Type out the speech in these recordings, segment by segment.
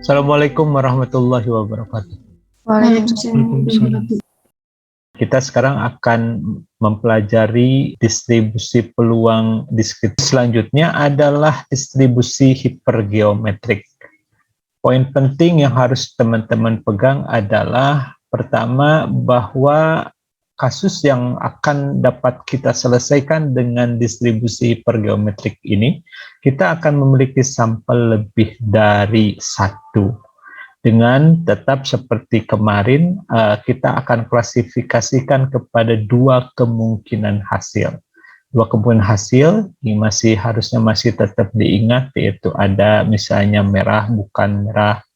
Assalamualaikum warahmatullahi wabarakatuh. Waalaikumsalam. Kita sekarang akan mempelajari distribusi peluang diskrit. Selanjutnya adalah distribusi hipergeometrik. Poin penting yang harus teman-teman pegang adalah pertama, bahwa kasus yang akan dapat kita selesaikan dengan distribusi hipergeometrik ini, kita akan memiliki sampel lebih dari satu. Dengan tetap seperti kemarin, kita akan klasifikasikan kepada dua kemungkinan hasil. Dua kemungkinan hasil ini harusnya masih tetap diingat, yaitu ada misalnya merah, bukan merah,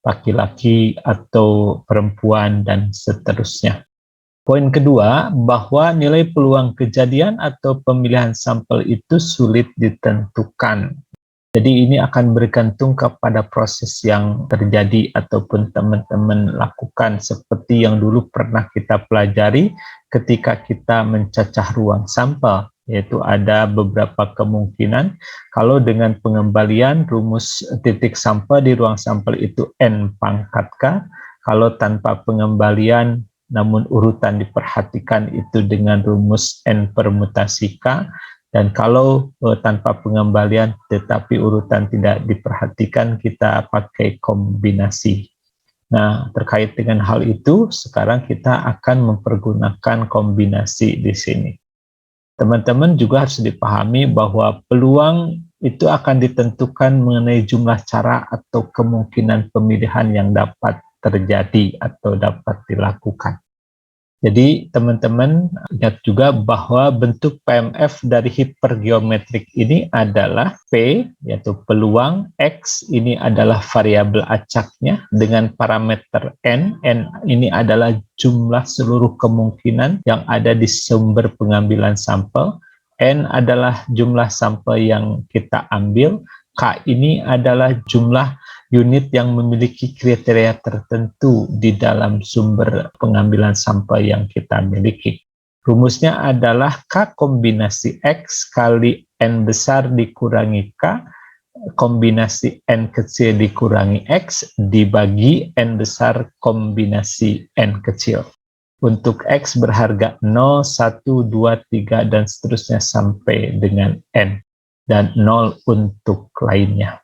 laki-laki atau perempuan, dan seterusnya. Poin kedua, bahwa nilai peluang kejadian atau pemilihan sampel itu sulit ditentukan. Jadi ini akan bergantung kepada proses yang terjadi ataupun teman-teman lakukan, seperti yang dulu pernah kita pelajari ketika kita mencacah ruang sampel, yaitu ada beberapa kemungkinan kalau dengan pengembalian rumus titik sampel di ruang sampel itu N pangkat K, kalau tanpa pengembalian namun urutan diperhatikan itu dengan rumus N permutasi K, dan kalau tanpa pengembalian tetapi urutan tidak diperhatikan, kita pakai kombinasi. Nah, terkait dengan hal itu, sekarang kita akan mempergunakan kombinasi di sini. Teman-teman juga harus dipahami bahwa peluang itu akan ditentukan mengenai jumlah cara atau kemungkinan pemilihan yang dapat terjadi atau dapat dilakukan. Jadi teman-teman ingat juga bahwa bentuk PMF dari hipergeometrik ini adalah P, yaitu peluang, X ini adalah variabel acaknya dengan parameter N ini adalah jumlah seluruh kemungkinan yang ada di sumber pengambilan sampel, N adalah jumlah sampel yang kita ambil, K ini adalah jumlah unit yang memiliki kriteria tertentu di dalam sumber pengambilan sampel yang kita miliki. Rumusnya adalah K kombinasi X kali N besar dikurangi K, kombinasi N kecil dikurangi X, dibagi N besar kombinasi N kecil. Untuk X berharga 0, 1, 2, 3, dan seterusnya sampai dengan N. Dan 0 untuk lainnya.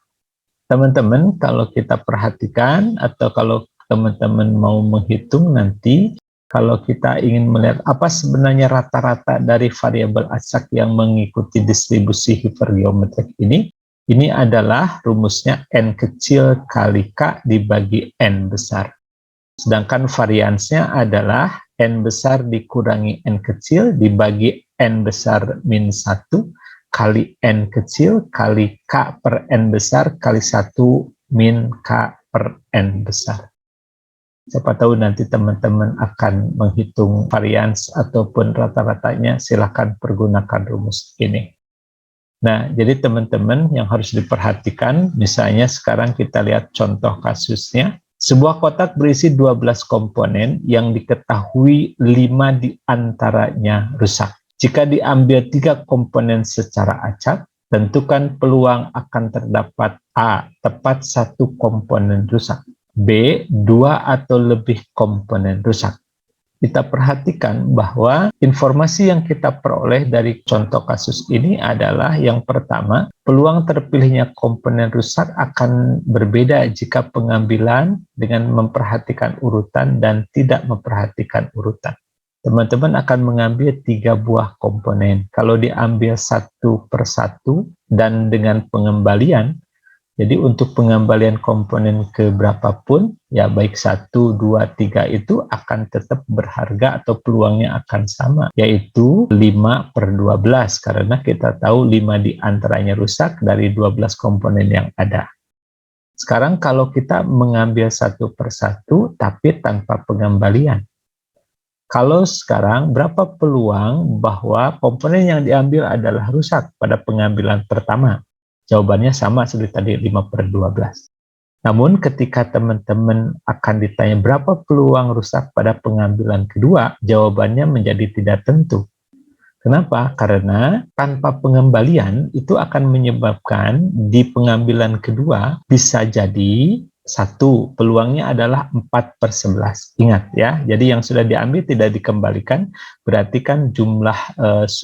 Teman-teman, kalau kita perhatikan atau kalau teman-teman mau menghitung nanti, kalau kita ingin melihat apa sebenarnya rata-rata dari variabel acak yang mengikuti distribusi hipergeometrik ini adalah rumusnya N kecil kali K dibagi N besar. Sedangkan variansnya adalah N besar dikurangi N kecil dibagi N besar min 1, kali N kecil kali K per N besar kali 1 min K per N besar. Siapa tahu nanti teman-teman akan menghitung varians ataupun rata-ratanya, silakan pergunakan rumus ini. Nah, jadi teman-teman yang harus diperhatikan, misalnya sekarang kita lihat contoh kasusnya. Sebuah kotak berisi 12 komponen yang diketahui 5 diantaranya rusak. Jika diambil 3 komponen secara acak, tentukan peluang akan terdapat A. Tepat 1 komponen rusak, B. 2 atau lebih komponen rusak. Kita perhatikan bahwa informasi yang kita peroleh dari contoh kasus ini adalah yang pertama, peluang terpilihnya komponen rusak akan berbeda jika pengambilan dengan memperhatikan urutan dan tidak memperhatikan urutan. Teman-teman akan mengambil 3 buah komponen. Kalau diambil satu per satu dan dengan pengembalian, jadi untuk pengembalian komponen ke berapapun, ya baik 1, 2, 3 itu akan tetap berharga atau peluangnya akan sama, yaitu 5 per 12, karena kita tahu 5 diantaranya rusak dari 12 komponen yang ada. Sekarang kalau kita mengambil satu per satu, tapi tanpa pengembalian. Kalau sekarang, berapa peluang bahwa komponen yang diambil adalah rusak pada pengambilan pertama? Jawabannya sama seperti tadi, 5 per 12. Namun ketika teman-teman akan ditanya berapa peluang rusak pada pengambilan kedua, jawabannya menjadi tidak tentu. Kenapa? Karena tanpa pengembalian itu akan menyebabkan di pengambilan kedua bisa jadi 1, peluangnya adalah 4/11. Ingat ya, jadi yang sudah diambil tidak dikembalikan, berarti kan jumlah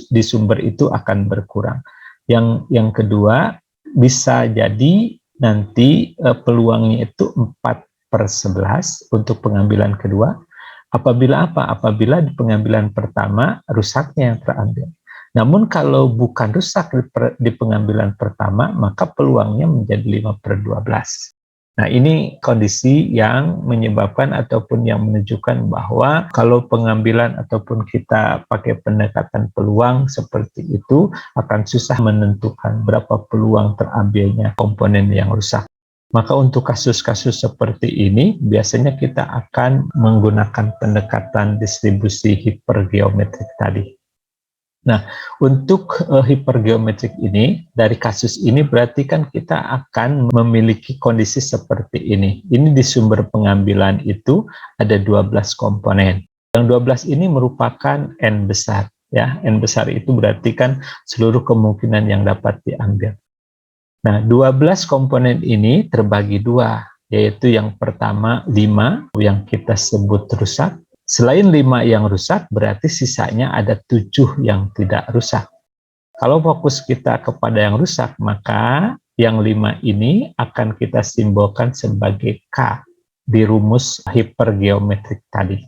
di sumber itu akan berkurang. Yang kedua, bisa jadi nanti peluangnya itu 4/11 untuk pengambilan kedua. Apabila apa? Apabila di pengambilan pertama rusaknya yang terambil. Namun kalau bukan rusak di pengambilan pertama, maka peluangnya menjadi 5/12. Nah, ini kondisi yang menyebabkan ataupun yang menunjukkan bahwa kalau pengambilan ataupun kita pakai pendekatan peluang seperti itu akan susah menentukan berapa peluang terambilnya komponen yang rusak. Maka untuk kasus-kasus seperti ini biasanya kita akan menggunakan pendekatan distribusi hipergeometrik tadi. Nah, untuk hipergeometrik ini, dari kasus ini berarti kan kita akan memiliki kondisi seperti ini. Ini di sumber pengambilan itu ada 12 komponen. Yang 12 ini merupakan N besar. Ya, N besar itu berarti kan seluruh kemungkinan yang dapat diambil. Nah, 12 komponen ini terbagi dua, yaitu yang pertama 5 yang kita sebut rusak. Selain 5 yang rusak, berarti sisanya ada 7 yang tidak rusak. Kalau fokus kita kepada yang rusak, maka yang 5 ini akan kita simbolkan sebagai K di rumus hipergeometrik tadi.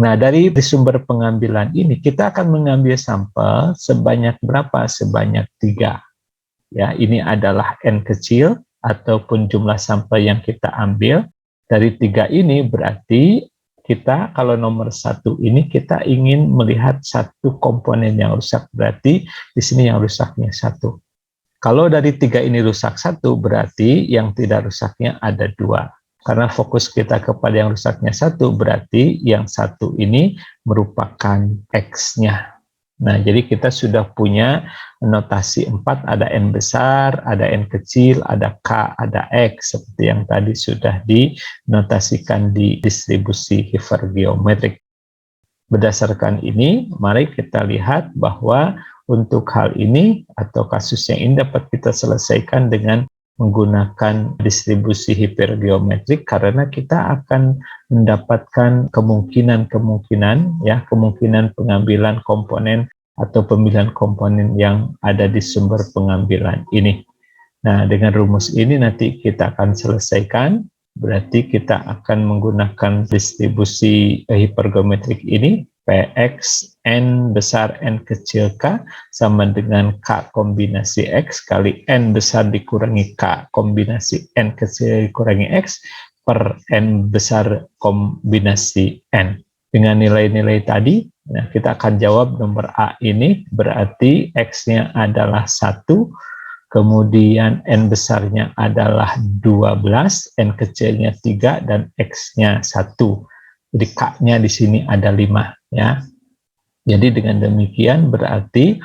Nah, dari sumber pengambilan ini, kita akan mengambil sampel sebanyak berapa? Sebanyak 3. Ya, ini adalah N kecil, ataupun jumlah sampel yang kita ambil. Dari 3 ini berarti kita kalau nomor 1 ini kita ingin melihat 1 komponen yang rusak, berarti di sini yang rusaknya 1. Kalau dari 3 ini rusak 1, berarti yang tidak rusaknya ada 2. Karena fokus kita kepada yang rusaknya 1, berarti yang 1 ini merupakan X-nya. Nah, jadi kita sudah punya notasi 4, ada N besar, ada N kecil, ada K, ada X, seperti yang tadi sudah dinotasikan di distribusi hipergeometrik. Berdasarkan ini, mari kita lihat bahwa untuk hal ini atau kasus yang ini dapat kita selesaikan dengan menggunakan distribusi hipergeometrik, karena kita akan mendapatkan kemungkinan ya, kemungkinan pengambilan komponen atau pemilihan komponen yang ada di sumber pengambilan ini. Nah, dengan rumus ini nanti kita akan selesaikan, berarti kita akan menggunakan distribusi hipergeometrik ini, Px N besar N kecil K sama dengan K kombinasi X kali N besar dikurangi K kombinasi N kecil dikurangi X per N besar kombinasi N. Dengan nilai-nilai tadi, nah kita akan jawab nomor A ini, berarti X-nya adalah 1, kemudian N besarnya adalah 12, N kecilnya 3, dan X-nya 1. Jadi K-nya di sini ada 5. Ya. Jadi dengan demikian berarti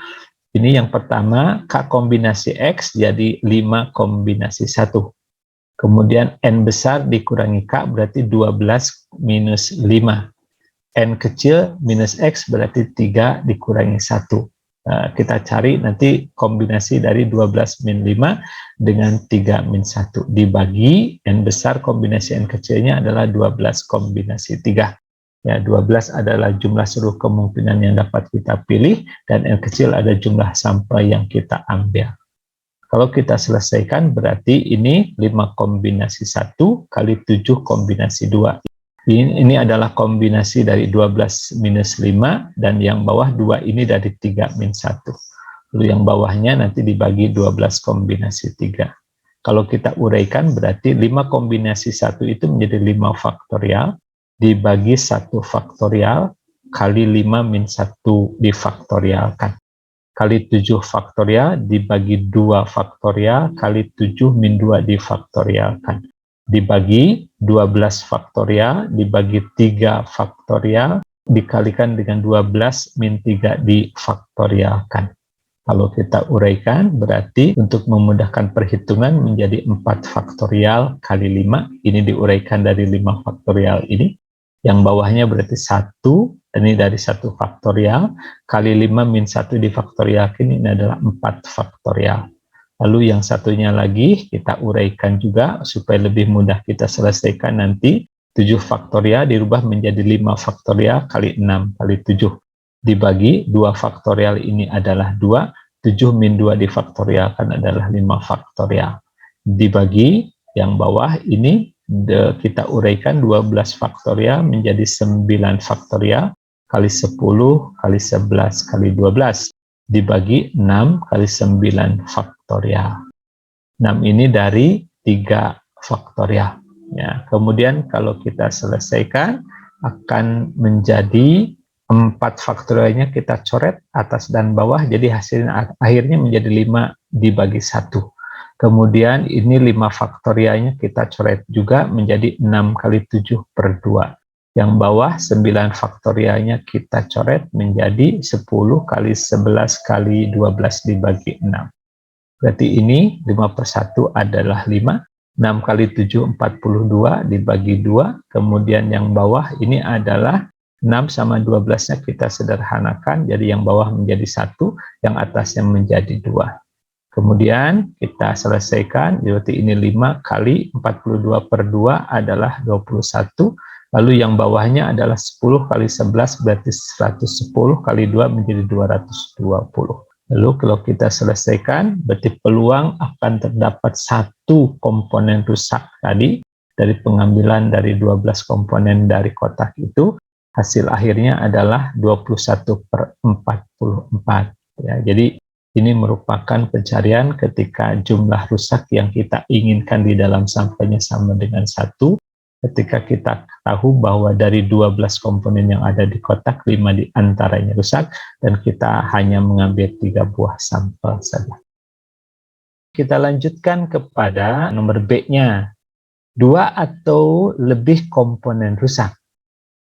ini yang pertama K kombinasi X jadi 5 kombinasi 1. Kemudian N besar dikurangi K berarti 12 minus 5. N kecil minus X berarti 3 dikurangi 1. Kita cari nanti kombinasi dari 12 min 5 dengan 3 min 1. Dibagi N besar kombinasi N kecilnya adalah 12 kombinasi 3. Ya, 12 adalah jumlah seluruh kemungkinan yang dapat kita pilih, dan N kecil ada jumlah sampel yang kita ambil. Kalau kita selesaikan, berarti ini 5 kombinasi 1 kali 7 kombinasi 2. Ini adalah kombinasi dari 12 minus 5, dan yang bawah 2 ini dari 3 min 1. Lalu yang bawahnya nanti dibagi 12 kombinasi 3. Kalau kita uraikan, berarti 5 kombinasi 1 itu menjadi 5 faktorial, dibagi 1 faktorial kali 5 min 1 difaktorialkan. Kali 7 faktorial dibagi 2 faktorial kali 7 min 2 difaktorialkan. Dibagi 12 faktorial dibagi 3 faktorial dikalikan dengan 12 min 3 difaktorialkan. Kalau kita uraikan, berarti untuk memudahkan perhitungan menjadi 4 faktorial kali 5. Ini diuraikan dari 5 faktorial ini. Yang bawahnya berarti 1, ini dari 1 faktorial, kali 5 min 1 difaktorialkan, ini adalah 4 faktorial. Lalu yang satunya lagi kita uraikan juga supaya lebih mudah kita selesaikan nanti. 7 faktorial dirubah menjadi 5 faktorial kali 6 kali 7. Dibagi 2 faktorial ini adalah 2, 7 min 2 difaktorialkan adalah 5 faktorial. Dibagi yang bawah ini kita uraikan 12 faktorial menjadi 9 faktorial kali 10 kali 11 kali 12. Dibagi 6 kali 9 faktorial. 6 ini dari 3 faktorial. Ya, kemudian kalau kita selesaikan akan menjadi 4 faktorialnya kita coret atas dan bawah, jadi hasilnya akhirnya menjadi 5 dibagi 1. Kemudian ini 5 faktorialnya kita coret juga menjadi 6 kali 7 per 2. Yang bawah 9 faktorialnya kita coret menjadi 10 kali 11 kali 12 dibagi 6. Berarti ini 5 per 1 adalah 5. 6 kali 7, 42 dibagi 2. Kemudian yang bawah ini adalah 6 sama 12-nya kita sederhanakan. Jadi yang bawah menjadi 1, yang atasnya menjadi 2. Kemudian kita selesaikan. Berarti ini 5 kali 42 per 2 adalah 21. Lalu yang bawahnya adalah 10 kali 11, berarti 110 kali 2 menjadi 220. Lalu kalau kita selesaikan, berarti peluang akan terdapat 1 komponen rusak tadi, dari pengambilan dari 12 komponen dari kotak itu, hasil akhirnya adalah 21 per 44. Ya, jadi ini merupakan pencarian ketika jumlah rusak yang kita inginkan di dalam sampelnya sama dengan 1, ketika kita tahu bahwa dari 12 komponen yang ada di kotak, 5 di antaranya rusak, dan kita hanya mengambil 3 buah sampel saja. Kita lanjutkan kepada nomor B-nya. 2 atau lebih komponen rusak.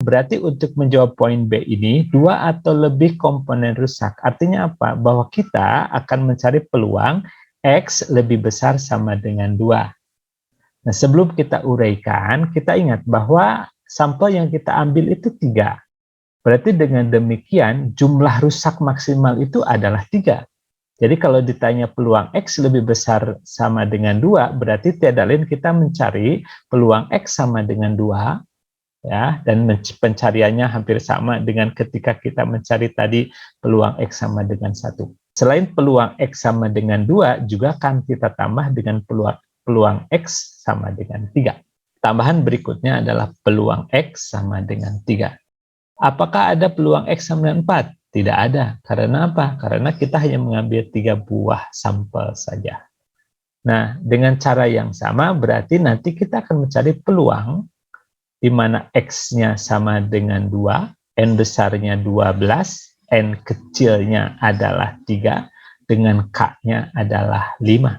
Berarti untuk menjawab poin B ini, 2 atau lebih komponen rusak. Artinya apa? Bahwa kita akan mencari peluang X lebih besar sama dengan 2. Nah, sebelum kita uraikan, kita ingat bahwa sampel yang kita ambil itu 3. Berarti dengan demikian, jumlah rusak maksimal itu adalah 3. Jadi kalau ditanya peluang X lebih besar sama dengan 2, berarti tiada lain kita mencari peluang X sama dengan 2, ya, dan pencariannya hampir sama dengan ketika kita mencari tadi peluang X sama dengan 1. Selain peluang X sama dengan 2, juga kan kita tambah dengan peluang X sama dengan 3. Tambahan berikutnya adalah peluang X sama dengan 3. Apakah ada peluang X sama dengan 4? Tidak ada. Karena apa? Karena kita hanya mengambil 3 buah sampel saja. Nah, dengan cara yang sama berarti nanti kita akan mencari peluang di mana X-nya sama dengan 2, N besarnya 12, N kecilnya adalah 3, dengan K-nya adalah 5.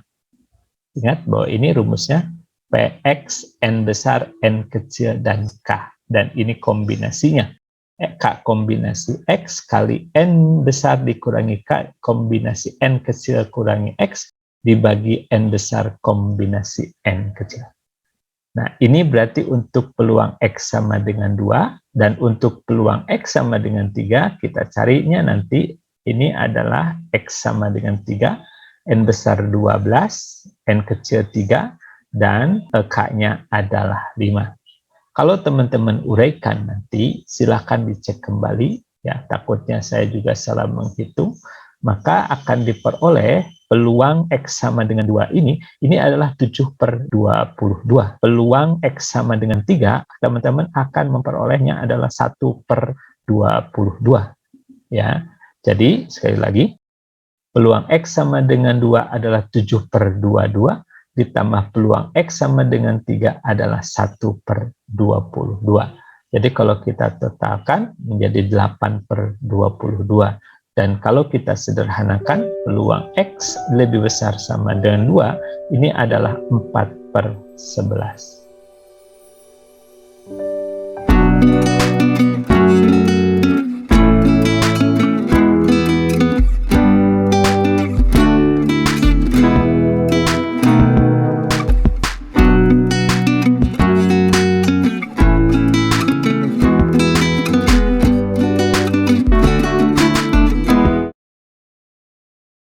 Ingat bahwa ini rumusnya Px, N besar, N kecil, dan K. Dan ini kombinasinya. K kombinasi X kali N besar dikurangi K, kombinasi N kecil kurangi X, dibagi N besar kombinasi N kecil. Nah, ini berarti untuk peluang X sama dengan 2, dan untuk peluang X sama dengan 3, kita carinya nanti, ini adalah X sama dengan 3, N besar 12, N kecil 3, dan K-nya adalah 5. Kalau teman-teman uraikan nanti, silakan dicek kembali, ya, takutnya saya juga salah menghitung, maka akan diperoleh peluang X sama dengan 2 ini adalah 7 per 22. Peluang X sama dengan 3, teman-teman akan memperolehnya adalah 1 per 22. Ya, jadi sekali lagi, peluang X sama dengan 2 adalah 7 per 22, ditambah peluang X sama dengan 3 adalah 1 per 22. Jadi kalau kita totalkan menjadi 8 per 22. Dan kalau kita sederhanakan, peluang X lebih besar sama dengan 2, ini adalah 4 per 11.